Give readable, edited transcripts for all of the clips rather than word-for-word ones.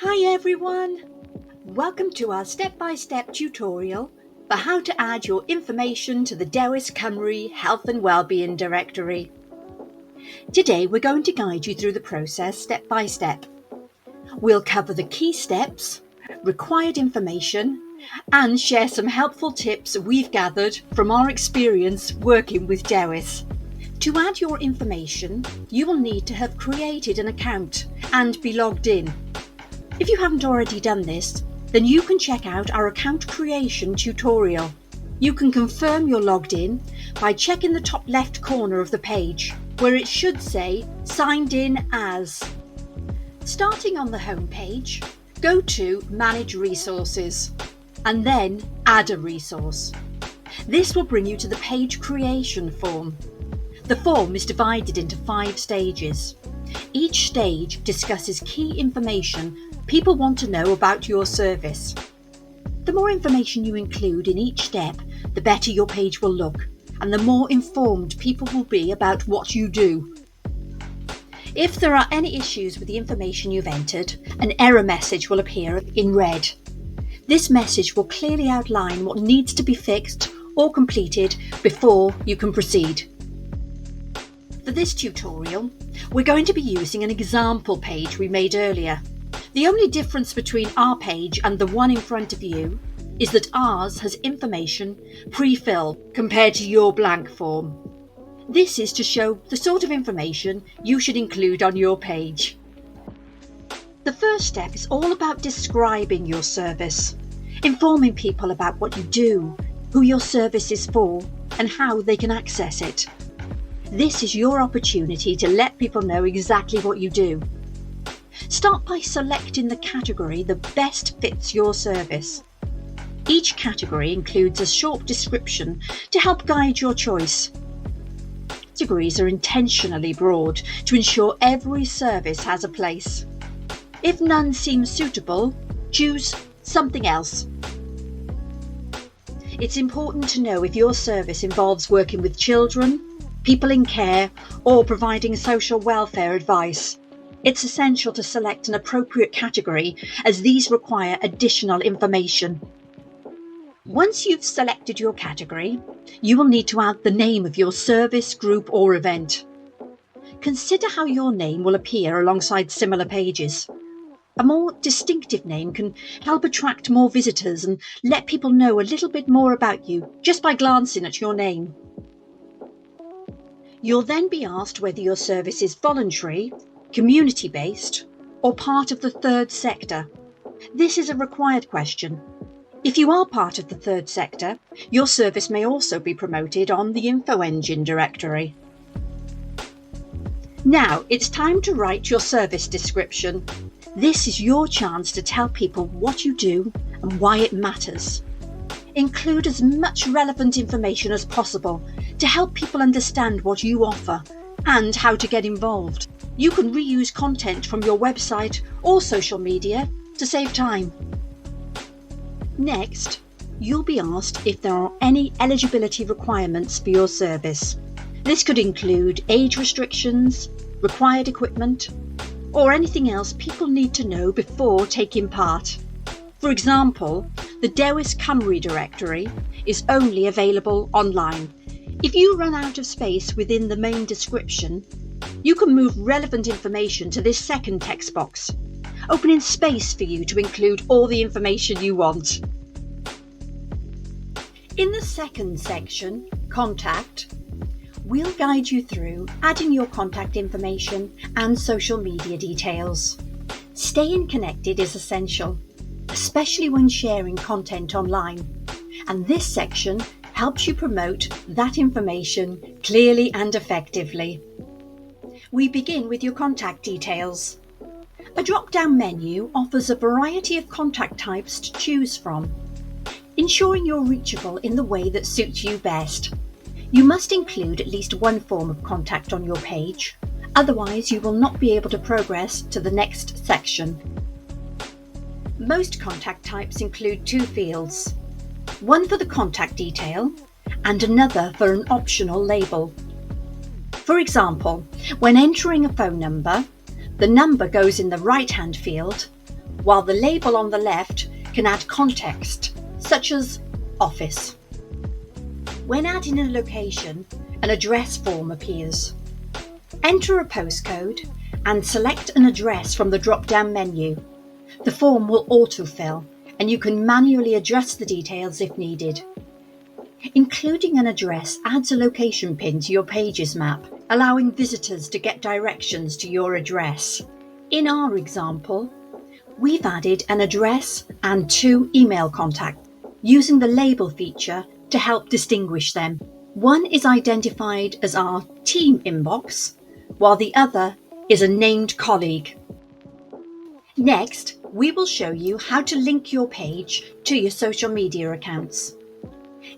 Hi everyone! Welcome to our step-by-step tutorial for how to add your information to the Dewis Cymru Health and Wellbeing Directory. Today we're going to guide you through the process step by step. We'll cover the key steps, required information, and share some helpful tips we've gathered from our experience working with Dewis. To add your information, you will need to have created an account and be logged in. If you haven't already done this, then you can check out our account creation tutorial. You can confirm you're logged in by checking the top left corner of the page, where it should say Signed in as. Starting on the home page, go to Manage Resources and then Add a Resource. This will bring you to the page creation form. The form is divided into 5 stages. Each stage discusses key information people want to know about your service. The more information you include in each step, the better your page will look, and the more informed people will be about what you do. If there are any issues with the information you've entered, an error message will appear in red. This message will clearly outline what needs to be fixed or completed before you can proceed. For this tutorial, we're going to be using an example page we made earlier. The only difference between our page and the one in front of you is that ours has information pre-filled compared to your blank form. This is to show the sort of information you should include on your page. The first step is all about describing your service, informing people about what you do, who your service is for, and how they can access it. This is your opportunity to let people know exactly what you do. Start by selecting the category that best fits your service. Each category includes a short description to help guide your choice. Categories are intentionally broad to ensure every service has a place. If none seems suitable, choose something else. It's important to know if your service involves working with children, people in care, or providing social welfare advice. It's essential to select an appropriate category as these require additional information. Once you've selected your category, you will need to add the name of your service, group or event. Consider how your name will appear alongside similar pages. A more distinctive name can help attract more visitors and let people know a little bit more about you just by glancing at your name. You'll then be asked whether your service is voluntary, community-based, or part of the third sector. This is a required question. If you are part of the third sector, your service may also be promoted on the Info Engine directory. Now it's time to write your service description. This is your chance to tell people what you do and why it matters. Include as much relevant information as possible to help people understand what you offer and how to get involved. You can reuse content from your website or social media to save time. Next, you'll be asked if there are any eligibility requirements for your service. This could include age restrictions, required equipment, or anything else people need to know before taking part. For example, the Dewis Cymru Directory is only available online. If you run out of space within the main description, you can move relevant information to this second text box, opening space for you to include all the information you want. In the second section, Contact, we'll guide you through adding your contact information and social media details. Staying connected is essential, especially when sharing content online, and this section helps you promote that information clearly and effectively. We begin with your contact details. A drop-down menu offers a variety of contact types to choose from, ensuring you're reachable in the way that suits you best. You must include at least one form of contact on your page, otherwise you will not be able to progress to the next section. Most contact types include 2 fields, one for the contact detail and another for an optional label. For example, when entering a phone number, the number goes in the right-hand field, while the label on the left can add context, such as office. When adding a location, an address form appears. Enter a postcode and select an address from the drop-down menu. The form will autofill, and you can manually adjust the details if needed. Including an address adds a location pin to your page's map, allowing visitors to get directions to your address. In our example, we've added an address and 2 email contacts, using the label feature to help distinguish them. One is identified as our team inbox, while the other is a named colleague. Next, we will show you how to link your page to your social media accounts.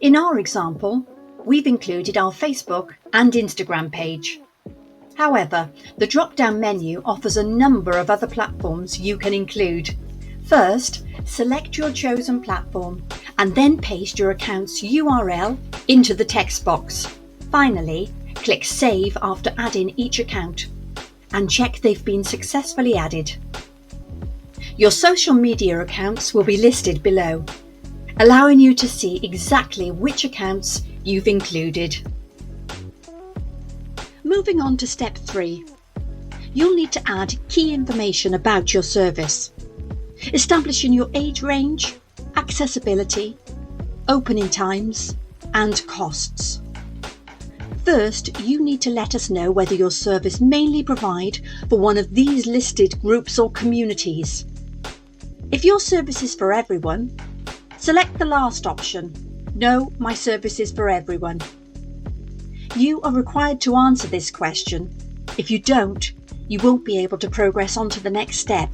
In our example, we've included our Facebook and Instagram page. However, the drop-down menu offers a number of other platforms you can include. First, select your chosen platform and then paste your account's URL into the text box. Finally, click Save after adding each account and check they've been successfully added. Your social media accounts will be listed below, allowing you to see exactly which accounts you've included. Moving on to step 3. You'll need to add key information about your service, establishing your age range, accessibility, opening times, and costs. First, you need to let us know whether your service mainly provides for one of these listed groups or communities. If your service is for everyone, select the last option, No, my service is for everyone. You are required to answer this question. If you don't, you won't be able to progress on to the next step.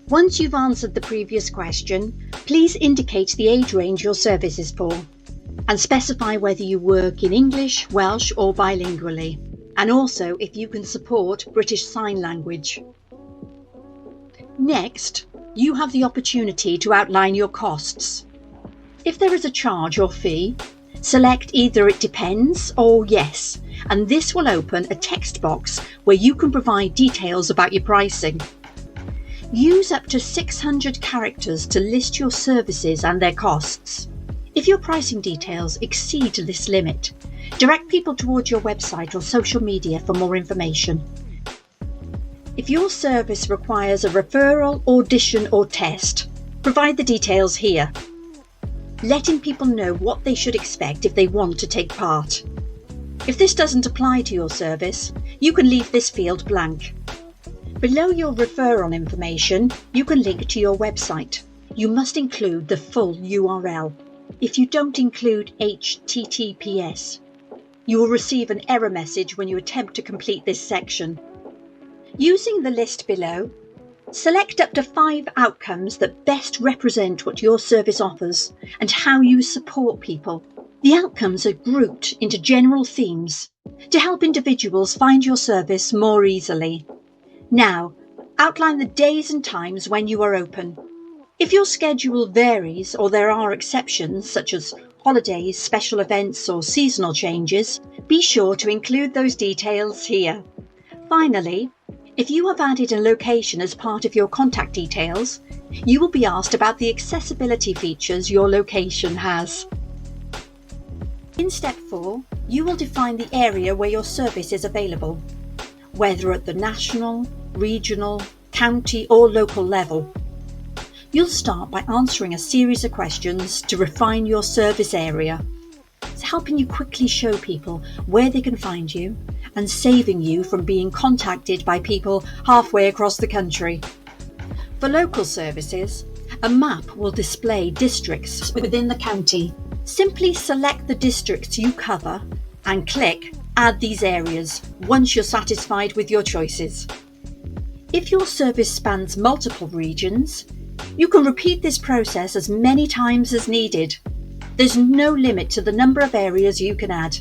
Once you've answered the previous question, please indicate the age range your service is for and specify whether you work in English, Welsh or bilingually, and also if you can support British Sign Language. Next, you have the opportunity to outline your costs. If there is a charge or fee, select either It Depends or Yes, and this will open a text box where you can provide details about your pricing. Use up to 600 characters to list your services and their costs. If your pricing details exceed this limit, direct people towards your website or social media for more information. If your service requires a referral, audition or test, provide the details here, letting people know what they should expect if they want to take part. If this doesn't apply to your service, you can leave this field blank. Below your referral information, you can link to your website. You must include the full URL. If you don't include HTTPS, you will receive an error message when you attempt to complete this section. Using the list below, select up to 5 outcomes that best represent what your service offers and how you support people. The outcomes are grouped into general themes to help individuals find your service more easily. Now, outline the days and times when you are open. If your schedule varies or there are exceptions such as holidays, special events or seasonal changes, be sure to include those details here. Finally, if you have added a location as part of your contact details, you will be asked about the accessibility features your location has. In step 4, you will define the area where your service is available, whether at the national, regional, county or local level. You'll start by answering a series of questions to refine your service area. It's helping you quickly show people where they can find you and saving you from being contacted by people halfway across the country. For local services, a map will display districts within the county. Simply select the districts you cover and click Add these areas once you're satisfied with your choices. If your service spans multiple regions, you can repeat this process as many times as needed. There's no limit to the number of areas you can add,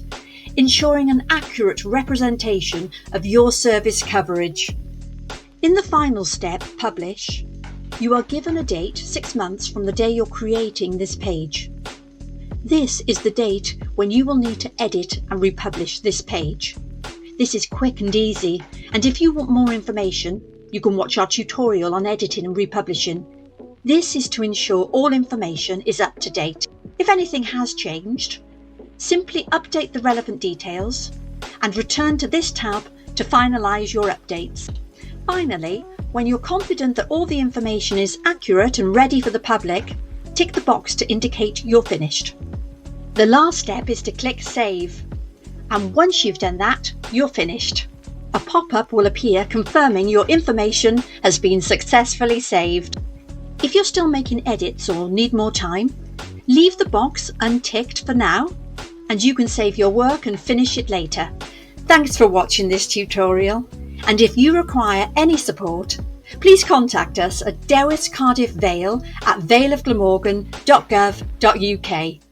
ensuring an accurate representation of your service coverage. In the final step, Publish, you are given a date 6 months from the day you're creating this page. This is the date when you will need to edit and republish this page. This is quick and easy, and if you want more information, you can watch our tutorial on editing and republishing. This is to ensure all information is up to date. If anything has changed, simply update the relevant details and return to this tab to finalise your updates. Finally, when you're confident that all the information is accurate and ready for the public, tick the box to indicate you're finished. The last step is to click Save, and once you've done that, you're finished. A pop-up will appear confirming your information has been successfully saved. If you're still making edits or need more time, leave the box unticked for now, and you can save your work and finish it later. Thanks for watching this tutorial, and if you require any support, please contact us at Dewis Cardiff Vale at valeofglamorgan.gov.uk.